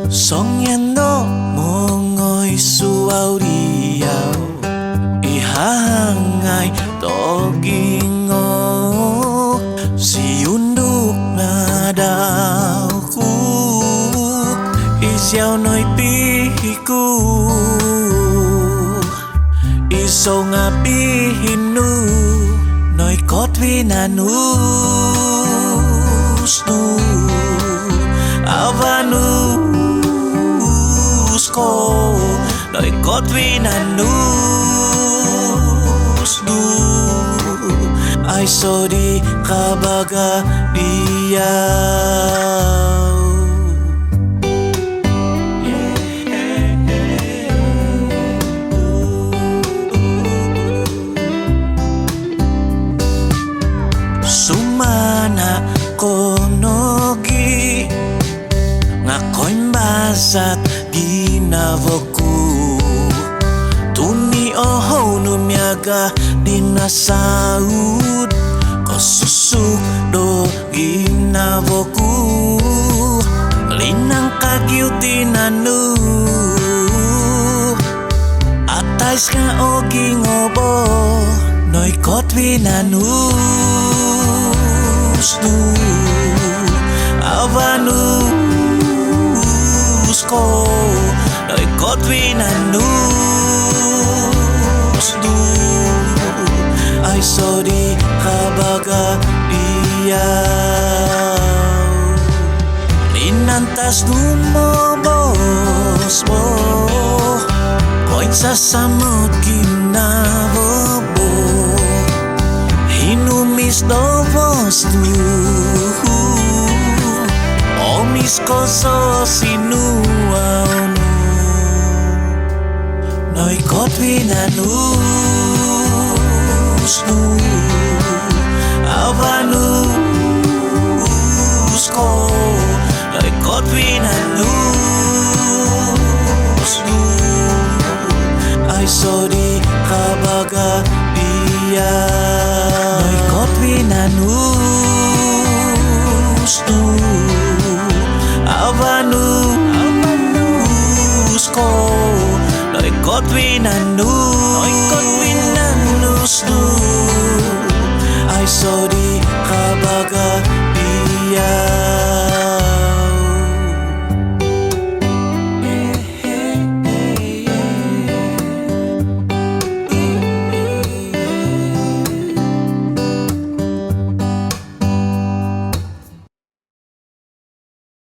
Songyendo mongoy suauriao ihangay togingo siunduk ngadauku isiao noy pihiku iso ngapihinu noy kotvinanus nu avanus ko noy kotvinanus nu ay sodi kabaga diyaw sumana konogi ngakoy basat ginavoku tuni oho numyaga dinasaud kosusuk do ginavoku linang kagiutinanu atais ka ogi ngobo noy kotvinanus nu avanus ko noy kotvinanus nu ay sodi kabaga diyaw linantas numobos mo koin sa samot ginavobo hinumis dovos tu omis koso sinuau nu noy kotvinanus nu avanus ko noy kotvinanus nu ay sodi kabaga diyaw noy kotvinanus nu avanus ko noy kotvinanus